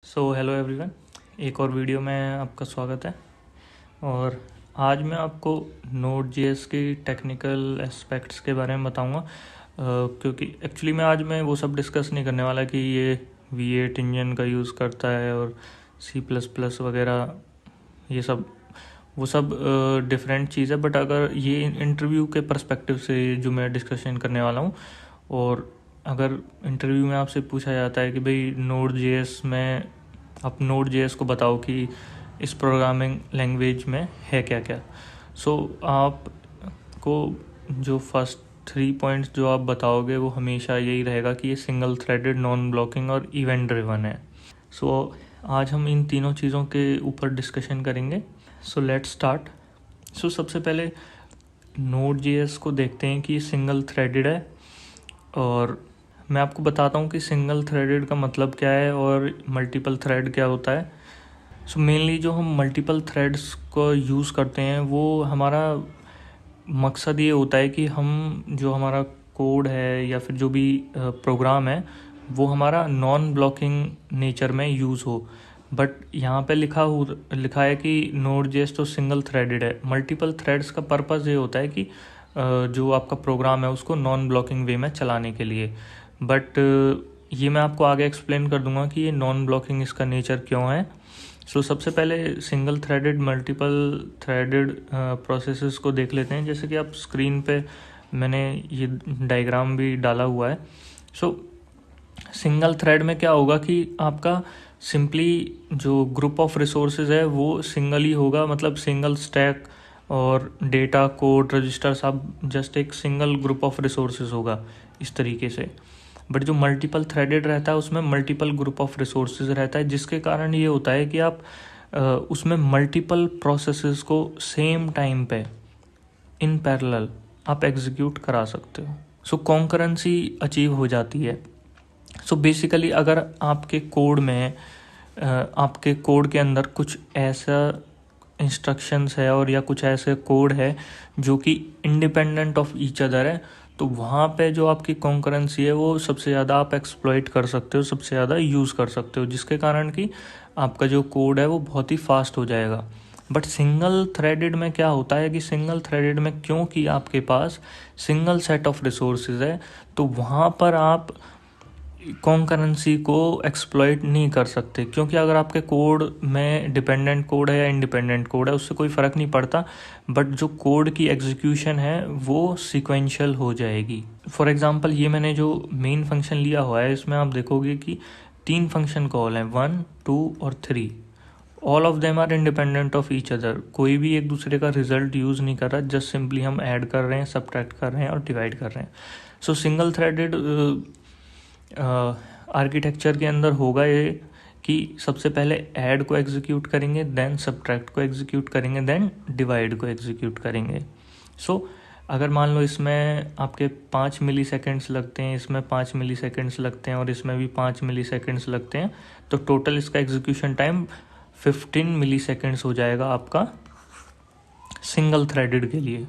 Hello everyone, एक और video में आपका स्वागत है। और आज मैं आपको नोड जेएस की टेक्निकल एस्पेक्ट्स के बारे में बताऊंगा, क्योंकि एक्चुअली मैं वो सब डिस्कस नहीं करने वाला कि ये V8 इंजन का यूज़ करता है और C++ वगैरह, ये सब वो सब डिफरेंट चीज़ है। बट अगर ये इंटरव्यू के पर्सपेक्टिव से जो मैं डिस्कशन करने वाला हूँ, और अगर इंटरव्यू में आपसे पूछा जाता है कि भाई नोड जेएस में आप नोड जेएस को बताओ कि इस प्रोग्रामिंग लैंग्वेज में है क्या क्या, आपको जो फर्स्ट 3 पॉइंट्स जो आप बताओगे वो हमेशा यही रहेगा कि ये सिंगल थ्रेडेड, नॉन ब्लॉकिंग और इवेंट ड्रिवन है। आज हम इन तीनों चीज़ों के ऊपर डिस्कशन करेंगे। Let's start. सबसे पहले नोड जेएस को देखते हैं कि ये सिंगल थ्रेडेड है, और मैं आपको बताता हूँ कि सिंगल थ्रेडेड का मतलब क्या है और मल्टीपल थ्रेड क्या होता है। मेनली जो हम मल्टीपल थ्रेड्स को यूज़ करते हैं वो हमारा मकसद ये होता है कि हम जो हमारा कोड है या फिर जो भी प्रोग्राम है वो हमारा नॉन ब्लॉकिंग नेचर में यूज़ हो। बट यहाँ पे लिखा है कि नोड जेएस तो सिंगल थ्रेडेड है। मल्टीपल थ्रेड्स का पर्पज़ ये होता है कि जो आपका प्रोग्राम है उसको नॉन ब्लॉकिंग वे में चलाने के लिए। बट ये मैं आपको आगे एक्सप्लेन कर दूंगा कि ये नॉन ब्लॉकिंग इसका नेचर क्यों है। सबसे पहले single threaded, multiple threaded processes को देख लेते हैं। जैसे कि आप स्क्रीन पे मैंने ये डायग्राम भी डाला हुआ है। सिंगल थ्रेड में क्या होगा कि आपका सिंपली जो ग्रुप ऑफ रिसोर्सेज है वो सिंगल ही होगा, मतलब सिंगल स्टैक और डेटा, कोड, रजिस्टर सब जस्ट एक सिंगल ग्रुप ऑफ रिसोर्सेज होगा इस तरीके से। बट जो मल्टीपल थ्रेडेड रहता है उसमें मल्टीपल ग्रुप ऑफ रिसोर्सेज रहता है, जिसके कारण ये होता है कि आप उसमें मल्टीपल प्रोसेसेस को सेम टाइम पे इन पैरेलल आप एग्जीक्यूट करा सकते हो। कॉन्करेंसी अचीव हो जाती है। बेसिकली अगर आपके कोड में आपके कोड के अंदर कुछ ऐसा इंस्ट्रक्शंस है और या कुछ ऐसे कोड है जो कि इंडिपेंडेंट ऑफ ईच अदर है, तो वहाँ पे जो आपकी कॉन्करेंसी है वो सबसे ज़्यादा आप एक्सप्लॉइट कर सकते हो, सबसे ज़्यादा यूज़ कर सकते हो, जिसके कारण कि आपका जो कोड है वो बहुत ही फास्ट हो जाएगा। बट सिंगल थ्रेडेड में क्या होता है कि सिंगल थ्रेडेड में क्योंकि आपके पास सिंगल सेट ऑफ रिसोर्सेज है, तो वहाँ पर आप कॉन्करेंसी को एक्सप्लॉइट नहीं कर सकते, क्योंकि अगर आपके कोड में डिपेंडेंट कोड है या इंडिपेंडेंट कोड है उससे कोई फ़र्क नहीं पड़ता, बट जो कोड की एग्जीक्यूशन है वो सीक्वेंशियल हो जाएगी। फॉर एग्जांपल ये मैंने जो मेन फंक्शन लिया हुआ है इसमें आप देखोगे कि 3 फंक्शन कॉल हैं, 1, 2 और 3। All of them are independent of each other. कोई भी एक दूसरे का रिजल्ट यूज़ नहीं कर रहा, जस्ट सिंपली हम ऐड कर रहे हैं, सब्ट्रैक्ट कर रहे हैं और डिवाइड कर रहे हैं। सिंगल थ्रेडेड आर्किटेक्चर के अंदर होगा ये कि सबसे पहले ऐड को एग्जीक्यूट करेंगे, देन सब्ट्रैक्ट को एग्जीक्यूट करेंगे, देन डिवाइड को एग्जीक्यूट करेंगे। अगर मान लो इसमें आपके 5 मिली सेकेंड्स लगते हैं, इसमें 5 मिली सेकेंड्स लगते हैं और इसमें भी 5 मिली सेकेंड्स लगते हैं, तो टोटल इसका एग्जीक्यूशन टाइम 15 मिली सेकेंड्स हो जाएगा आपका सिंगल थ्रेडेड के लिए।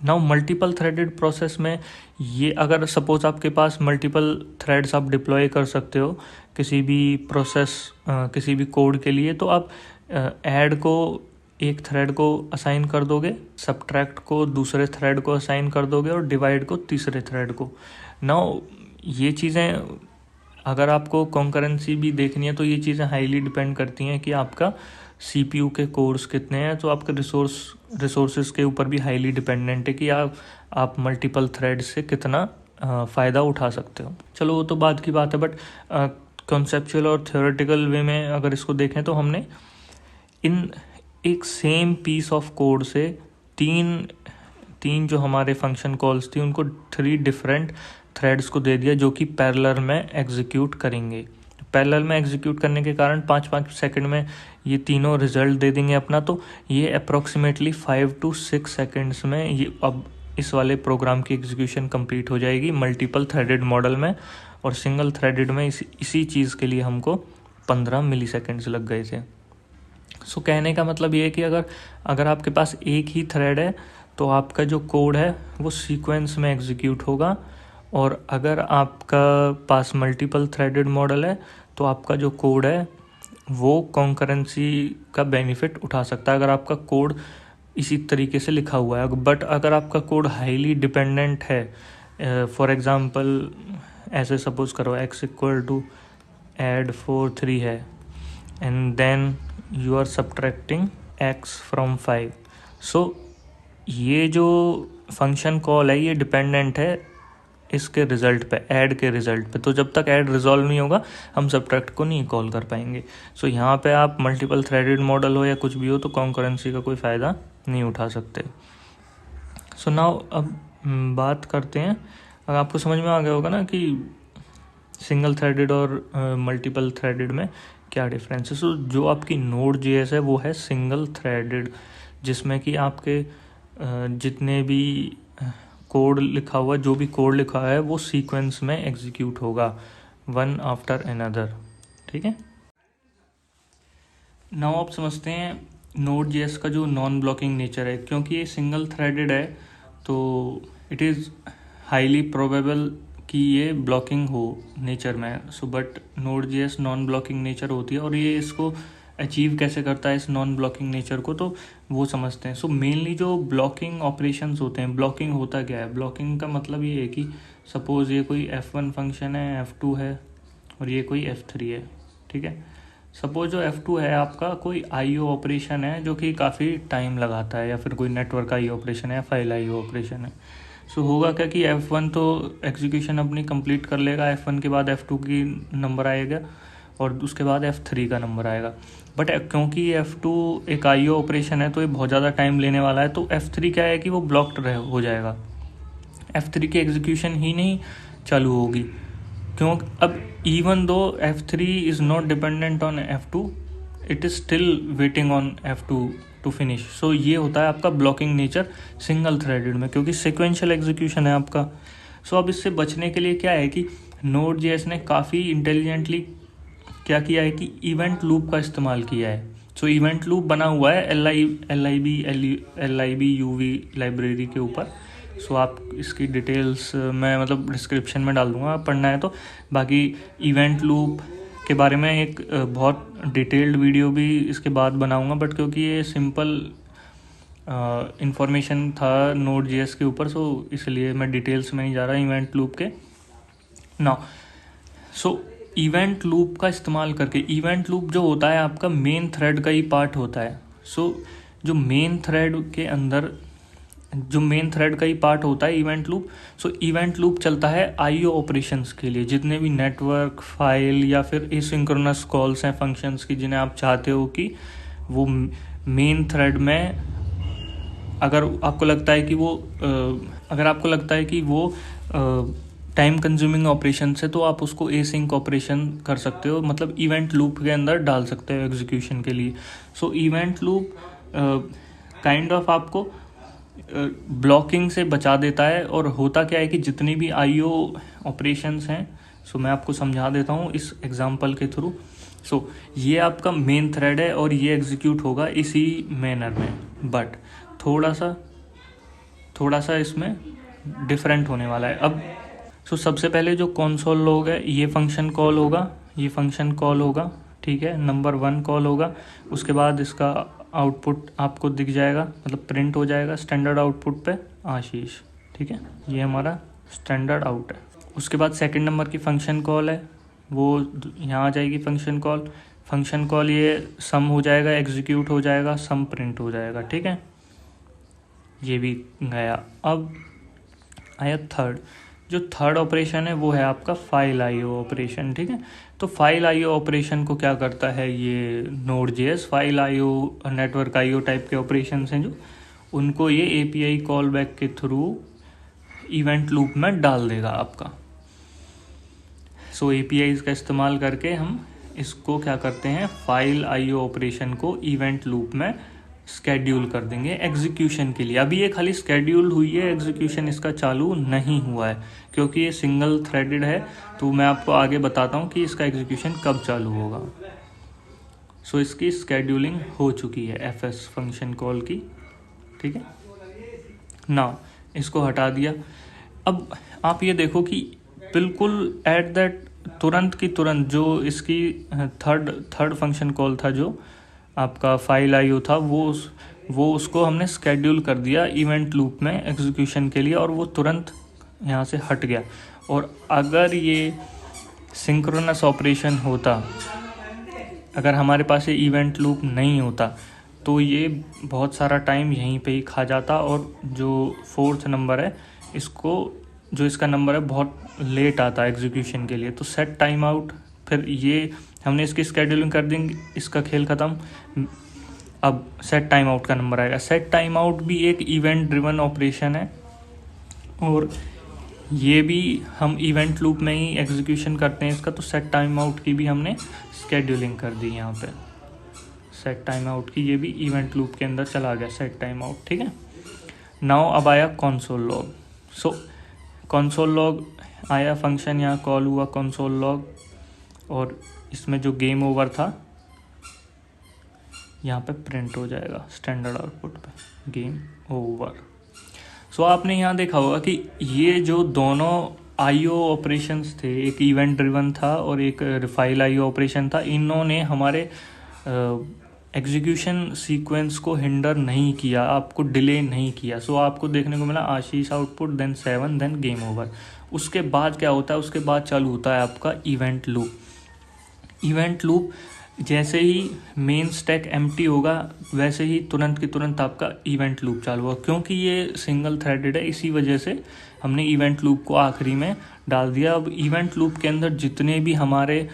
नाउ मल्टीपल थ्रेडेड प्रोसेस में ये अगर सपोज आपके पास मल्टीपल थ्रेड्स आप डिप्लॉय कर सकते हो किसी भी प्रोसेस, किसी भी कोड के लिए, तो आप ऐड को एक थ्रेड को असाइन कर दोगे, सब्ट्रैक्ट को दूसरे थ्रेड को असाइन कर दोगे और डिवाइड को तीसरे थ्रेड को। नाउ ये चीज़ें अगर आपको कॉन्करेंसी भी देखनी है तो ये चीज़ें हाईली डिपेंड करती हैं कि आपका CPU के कोर्स कितने हैं, तो आपके रिसोर्सेज के ऊपर भी हाईली डिपेंडेंट है कि आप मल्टीपल थ्रेड से कितना फ़ायदा उठा सकते हो। चलो वो तो बाद की बात है, बट कॉन्सेप्चुअल और थ्योरेटिकल वे में अगर इसको देखें तो हमने एक सेम पीस ऑफ कोड से तीन जो हमारे फंक्शन कॉल्स थी उनको 3 डिफरेंट थ्रेड्स को दे दिया जो कि पैरेलल में एग्जीक्यूट करेंगे। पैरेलल में एग्जीक्यूट करने के कारण 5-5 सेकंड में ये तीनों रिजल्ट दे देंगे अपना, तो ये अप्रॉक्सीमेटली 5 to 6 सेकंड्स में ये अब इस वाले प्रोग्राम की एग्जीक्यूशन कंप्लीट हो जाएगी मल्टीपल थ्रेडेड मॉडल में। और सिंगल थ्रेडेड में इसी चीज़ के लिए हमको 15 मिली सेकेंड्स लग गए थे। कहने का मतलब ये है कि अगर आपके पास एक ही थ्रेड है तो आपका जो कोड है वो सीक्वेंस में एग्जीक्यूट होगा, और अगर आपका पास मल्टीपल थ्रेडेड मॉडल है तो आपका जो कोड है वो कॉन्करेंसी का बेनिफिट उठा सकता है अगर आपका कोड इसी तरीके से लिखा हुआ है। बट अगर आपका कोड हाईली डिपेंडेंट है, फॉर एग्ज़ाम्पल ऐसे सपोज करो x इक्वल टू एड 4 3 है and then you are subtracting x from 5, so ये जो फंक्शन कॉल है ये डिपेंडेंट है इसके रिज़ल्ट पे, ऐड के रिज़ल्ट पे। तो जब तक ऐड रिजॉल्व नहीं होगा हम सब्ट्रैक्ट को नहीं कॉल कर पाएंगे। सो यहाँ पे आप मल्टीपल थ्रेडेड मॉडल हो या कुछ भी हो तो कॉन्करेंसी का कोई फ़ायदा नहीं उठा सकते। सो नाउ अब बात करते हैं, अगर आपको समझ में आ गया होगा ना कि सिंगल थ्रेडेड और मल्टीपल थ्रेडेड में क्या डिफरेंस है। सो जो आपकी Node.js है वो है सिंगल थ्रेडेड, जिसमें कि आपके जितने भी कोड लिखा हुआ, जो भी कोड लिखा है वो सीक्वेंस में एग्जीक्यूट होगा वन आफ्टर अनदर, ठीक है। नाउ आप समझते हैं Node.js का जो नॉन ब्लॉकिंग नेचर है, क्योंकि ये सिंगल थ्रेडेड है तो इट इज़ हाईली प्रोबेबल कि ये ब्लॉकिंग हो नेचर में। So but Node.js non blocking nature होती है, और ये इसको अचीव कैसे करता है इस नॉन ब्लॉकिंग नेचर को, तो वो समझते हैं। सो मेनली जो ब्लॉकिंग ऑपरेशंस होते हैं, ब्लॉकिंग होता क्या है, ब्लॉकिंग का मतलब ये है कि सपोज ये कोई F1 फंक्शन है, F2 है और ये कोई F3 है, ठीक है। सपोज जो F2 है आपका कोई IO ऑपरेशन है जो कि काफ़ी टाइम लगाता है, या फिर कोई नेटवर्क IO ऑपरेशन है या फाइल IO ऑपरेशन है। सो होगा क्या कि F1 तो एग्जीक्यूशन अपनी कंप्लीट कर लेगा, F1 के बाद F2 की नंबर आएगा और उसके बाद F3 का नंबर आएगा। बट क्योंकि F2 एक IO ऑपरेशन है तो ये बहुत ज़्यादा टाइम लेने वाला है, तो F3 क्या है कि वो ब्लॉक्ड हो जाएगा, F3 की एग्जीक्यूशन ही नहीं चालू होगी। क्यों? अब even though F3 is not dependent on F2, it is still waiting on F2 to finish. So ये होता है आपका ब्लॉकिंग नेचर सिंगल थ्रेडेड में, क्योंकि सिक्वेंशियल एग्जीक्यूशन है आपका। सो अब इससे बचने के लिए क्या है कि Node.js ने काफ़ी इंटेलिजेंटली क्या किया है कि इवेंट लूप का इस्तेमाल किया है। सो इवेंट लूप बना हुआ है LIB UV लाइब्रेरी के ऊपर। सो आप इसकी डिटेल्स मैं मतलब डिस्क्रिप्शन में डाल दूंगा, आप पढ़ना है तो। बाकी इवेंट लूप के बारे में एक बहुत डिटेल्ड वीडियो भी इसके बाद बनाऊंगा, बट क्योंकि ये सिंपल इंफॉर्मेशन था Node.js के ऊपर, सो इसलिए मैं डिटेल्स में नहीं जा रहा इवेंट लूप के नाउ। सो इवेंट लूप का इस्तेमाल करके, इवेंट लूप जो होता है आपका मेन थ्रेड का ही पार्ट होता है। सो जो मेन थ्रेड के अंदर जो मेन थ्रेड का ही पार्ट होता है इवेंट लूप। सो इवेंट लूप चलता है IO ऑपरेशंस के लिए, जितने भी नेटवर्क फाइल या फिर एसिंक्रोनस कॉल्स हैं फंक्शंस की, जिन्हें आप चाहते हो कि वो मेन थ्रेड में, अगर आपको लगता है कि वो टाइम कंज्यूमिंग ऑपरेशन है तो आप उसको एसिंक ऑपरेशन कर सकते हो, मतलब इवेंट लूप के अंदर डाल सकते हो एग्जीक्यूशन के लिए। सो इवेंट लूप काइंड ऑफ आपको ब्लॉकिंग से बचा देता है। और होता क्या है कि जितनी भी IO ऑपरेशंस हैं, सो मैं आपको समझा देता हूँ इस एग्जांपल के थ्रू। सो ये आपका मेन थ्रेड है और ये एग्जीक्यूट होगा इसी मैनर में, बट थोड़ा सा इसमें डिफरेंट होने वाला है। अब सबसे पहले जो कंसोल लॉग है ये फंक्शन कॉल होगा, ठीक है, नंबर 1 कॉल होगा। उसके बाद इसका आउटपुट आपको दिख जाएगा, मतलब प्रिंट हो जाएगा स्टैंडर्ड आउटपुट पे आशीष, ठीक है, ये हमारा स्टैंडर्ड आउट है। उसके बाद सेकंड नंबर की फंक्शन कॉल है, वो यहाँ आ जाएगी फंक्शन कॉल ये सम हो जाएगा, एग्जीक्यूट हो जाएगा, सम प्रिंट हो जाएगा, ठीक है, ये भी गया। अब आया थर्ड ऑपरेशन है वो है आपका फाइल IO ऑपरेशन, ठीक है। तो फाइल IO ऑपरेशन को क्या करता है ये Node.js, file IO network IO type के ऑपरेशन हैं जो, उनको ये API कॉल बैक के थ्रू इवेंट लूप में डाल देगा आपका। सो APIs का इस्तेमाल करके हम इसको क्या करते हैं, फाइल IO ऑपरेशन को इवेंट लूप में स्केड्यूल कर देंगे एग्जीक्यूशन के लिए। अभी ये खाली स्केड्यूल हुई है, एग्जीक्यूशन इसका चालू नहीं हुआ है क्योंकि ये सिंगल थ्रेडेड है। तो मैं आपको आगे बताता हूँ कि इसका एग्जीक्यूशन कब चालू होगा। सो इसकी स्केड्यूलिंग हो चुकी है FS फंक्शन कॉल की, ठीक है ना, इसको हटा दिया। अब आप ये देखो कि बिल्कुल एट दैट तुरंत की तुरंत जो इसकी थर्ड फंक्शन कॉल था, जो आपका फाइल आईओ था, वो उसको हमने स्केड्यूल कर दिया इवेंट लूप में एग्जीक्यूशन के लिए, और वो तुरंत यहाँ से हट गया। और अगर ये सिंक्रोनस ऑपरेशन होता, अगर हमारे पास ये इवेंट लूप नहीं होता, तो ये बहुत सारा टाइम यहीं पे ही खा जाता, और जो फोर्थ नंबर है इसको, जो इसका नंबर है, बहुत लेट आता है एग्जीक्यूशन के लिए। तो सेट टाइम आउट, फिर ये हमने इसकी स्केड्यूलिंग कर देंगे, इसका खेल ख़त्म। अब सेट टाइम आउट का नंबर आएगा। सेट टाइम आउट भी एक इवेंट ड्रिवन ऑपरेशन है, और ये भी हम इवेंट लूप में ही एग्जीक्यूशन करते हैं इसका। तो सेट टाइम आउट की भी हमने स्केड्यूलिंग कर दी यहाँ पे। सेट टाइम आउट की ये भी इवेंट लूप के अंदर चला गया सेट टाइम आउट, ठीक है। नाउ अब आया कंसोल लॉग। सो कंसोल लॉग आया, फंक्शन यहाँ कॉल हुआ कंसोल लॉग, और इसमें जो गेम ओवर था यहाँ पे प्रिंट हो जाएगा स्टैंडर्ड आउटपुट पे, गेम ओवर। सो आपने यहाँ देखा होगा कि ये जो दोनों आईओ ऑपरेशंस थे, एक इवेंट ड्रिवन था और एक फाइल आईओ ऑपरेशन था, इन्होंने हमारे एग्जीक्यूशन सीक्वेंस को हिंडर नहीं किया, आपको डिले नहीं किया। सो आपको देखने को मिला आशीष output, then 7, then game over. उसके बाद क्या होता है, उसके बाद चालू होता है आपका इवेंट लूप। इवेंट लूप जैसे ही मेन स्टैक एम्प्टी होगा, वैसे ही तुरंत की तुरंत आपका इवेंट लूप चालू होगा। क्योंकि ये सिंगल थ्रेडेड है, इसी वजह से हमने इवेंट लूप को आखिरी में डाल दिया। अब इवेंट लूप के अंदर जितने भी हमारे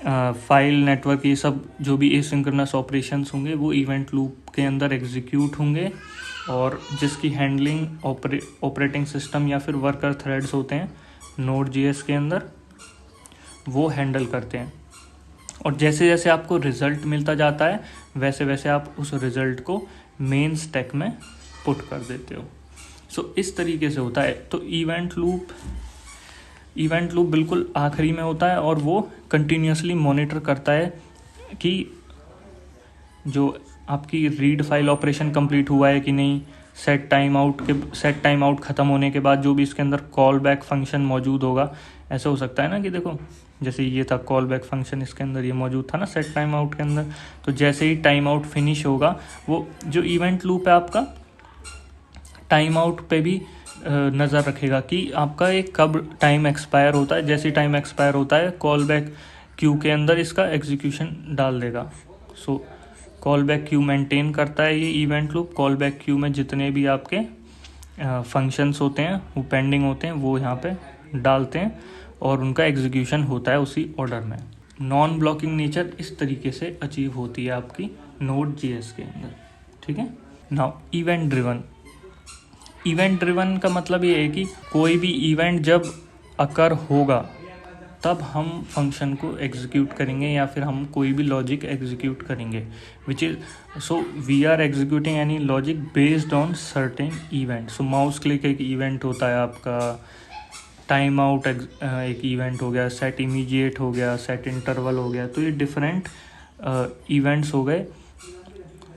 फाइल नेटवर्क, ये सब जो भी एसिंक्रोनस ऑपरेशंस होंगे, वो इवेंट लूप के अंदर एग्जीक्यूट होंगे, और जिसकी हैंडलिंग ऑपरेटिंग सिस्टम या फिर वर्कर थ्रेड्स होते हैं Node.js के अंदर, वो हैंडल करते हैं। और जैसे जैसे आपको रिज़ल्ट मिलता जाता है, वैसे वैसे आप उस रिज़ल्ट को मेन स्टैक में पुट कर देते हो। सो इस तरीके से होता है। तो इवेंट लूप बिल्कुल आखिरी में होता है, और वो कंटिन्यूसली मॉनिटर करता है कि जो आपकी रीड फाइल ऑपरेशन कंप्लीट हुआ है कि नहीं। सेट टाइम आउट ख़त्म होने के बाद जो भी इसके अंदर कॉल बैक फंक्शन मौजूद होगा, ऐसा हो सकता है ना कि देखो, जैसे ये था कॉल बैक फंक्शन, इसके अंदर ये मौजूद था ना सेट टाइम आउट के अंदर। तो जैसे ही टाइम आउट फिनिश होगा, वो जो इवेंट लूप है आपका टाइम आउट पे भी नज़र रखेगा कि आपका एक कब टाइम एक्सपायर होता है। जैसे टाइम एक्सपायर होता है, कॉल बैक क्यू के अंदर इसका एग्जीक्यूशन डाल देगा। सो कॉल बैक क्यू मेंटेन करता है ये event loop. Call back Q में जितने भी आपके फंक्शंस होते हैं, वो पेंडिंग होते हैं, वो यहाँ पे डालते हैं, और उनका एग्जीक्यूशन होता है उसी ऑर्डर में। नॉन ब्लॉकिंग नेचर इस तरीके से अचीव होती है आपकी Node.js के अंदर, ठीक है। नाउ इवेंट ड्रिवन का मतलब ये है कि कोई भी इवेंट जब अकर होगा, तब हम फंक्शन को एग्जीक्यूट करेंगे, या फिर हम कोई भी लॉजिक एग्जीक्यूट करेंगे, which is so we are executing any logic based on certain event. So mouse click एक इवेंट होता है आपका, टाइम आउट एक इवेंट हो गया, सेट इमीडिएट हो गया, सेट इंटरवल हो गया। तो ये डिफरेंट इवेंट्स हो गए।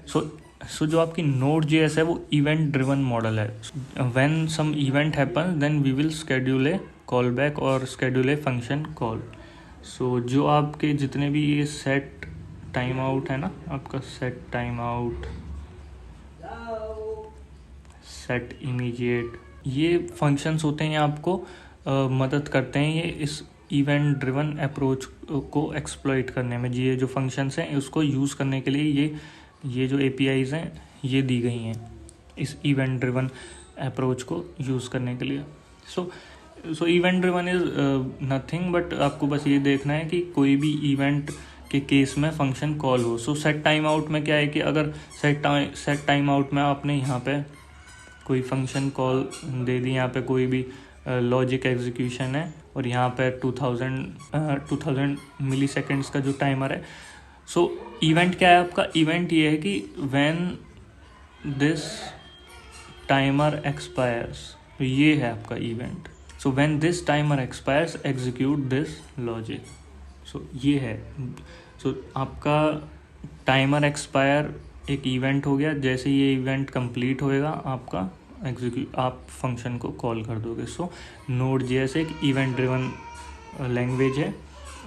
सो जो आपकी Node.js है वो इवेंट ड्रिवन मॉडल है। When some event happen, then we will schedule a call back और schedule a function call. So जो आपके जितने भी ये सेट टाइम आउट है ना, आपका set time out, set immediate, ये फंक्शंस होते हैं, आपको मदद करते हैं ये इस इवेंट ड्रिवन अप्रोच को एक्सप्लॉइट करने में। ये जो फंक्शंस हैं, उसको यूज़ करने के लिए ये जो APIs हैं, ये दी गई हैं इस इवेंट ड्रिवन अप्रोच को यूज़ करने के लिए। सो event driven is nothing but, आपको बस ये देखना है कि कोई भी इवेंट के केस में फंक्शन कॉल हो। सो सेट टाइम आउट में क्या है कि अगर सेट टाइम आउट में आपने यहाँ पे कोई फंक्शन कॉल दे दी, यहाँ पे कोई भी लॉजिक एग्जीक्यूशन है, और यहाँ पे 2000 मिली सेकेंड्स का जो टाइमर है। सो इवेंट क्या है आपका? इवेंट ये है कि व्हेन दिस टाइमर एक्सपायर्स, तो ये है आपका event. So when this timer expires execute this logic. So ये है। सो आपका टाइमर एक्सपायर एक इवेंट हो गया, जैसे ये इवेंट कंप्लीट होएगा आपका आप फंक्शन को कॉल कर दोगे। सो Node.js एक इवेंट ड्रिवन लैंग्वेज है,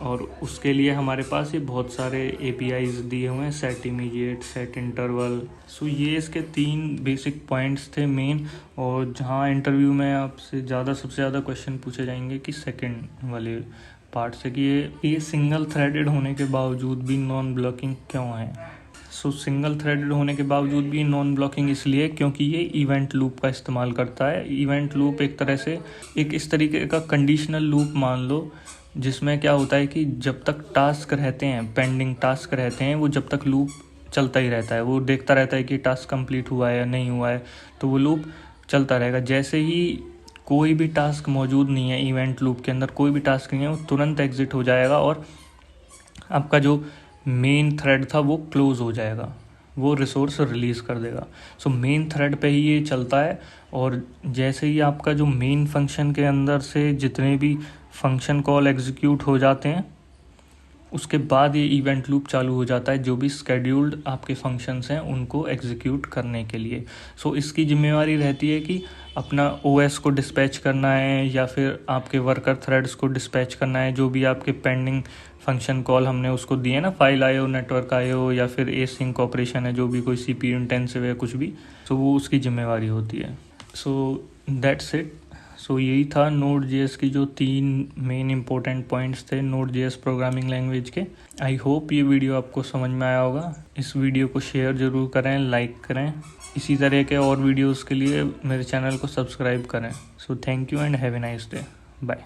और उसके लिए हमारे पास ये बहुत सारे APIs दिए हुए हैं, सेट इमीडिएट, सेट इंटरवल। सो ये इसके 3 बेसिक पॉइंट्स थे मेन। और जहाँ इंटरव्यू में आपसे सबसे ज़्यादा क्वेश्चन पूछे जाएंगे कि सेकंड वाले पार्ट से, कि ये सिंगल थ्रेडेड होने के बावजूद भी नॉन ब्लॉकिंग क्यों है। सो सिंगल थ्रेडेड होने के बावजूद भी नॉन ब्लॉकिंग इसलिए क्योंकि ये इवेंट लूप का इस्तेमाल करता है। इवेंट लूप एक तरह से एक इस तरीके का कंडीशनल लूप मान लो, जिसमें क्या होता है कि जब तक टास्क रहते हैं, पेंडिंग टास्क रहते हैं, वो जब तक लूप चलता ही रहता है। वो देखता रहता है कि टास्क कंप्लीट हुआ है या नहीं हुआ है, तो वो लूप चलता रहेगा। जैसे ही कोई भी टास्क मौजूद नहीं है इवेंट लूप के अंदर, कोई भी टास्क नहीं है, वो तुरंत एग्जिट हो जाएगा और आपका जो मेन थ्रेड था वो क्लोज हो जाएगा, वो रिसोर्स रिलीज़ कर देगा। सो मेन थ्रेड पे ही ये चलता है। और जैसे ही आपका जो मेन फंक्शन के अंदर से जितने भी फंक्शन कॉल एग्जीक्यूट हो जाते हैं, उसके बाद ये इवेंट लूप चालू हो जाता है, जो भी स्केड्यूल्ड आपके फंक्शंस हैं उनको एग्जीक्यूट करने के लिए। सो इसकी जिम्मेवारी रहती है कि अपना OS को डिस्पैच करना है या फिर आपके वर्कर थ्रेड्स को डिस्पैच करना है, जो भी आपके पेंडिंग फंक्शन कॉल हमने उसको दिए ना, फाइल IO, नेटवर्क IO या फिर एसिंक ऑपरेशन है, जो भी कोई CPU इंटेंसिव है कुछ भी, तो वो उसकी जिम्मेवारी होती है। So that's it. सो यही था Node.js की जो 3 मेन इंपॉर्टेंट पॉइंट्स थे Node.js प्रोग्रामिंग लैंग्वेज के। आई होप ये वीडियो आपको समझ में आया होगा। इस वीडियो को शेयर ज़रूर करें, लाइक करें। इसी तरह के और वीडियोस के लिए मेरे चैनल को सब्सक्राइब करें। So thank you and have a nice day. Bye.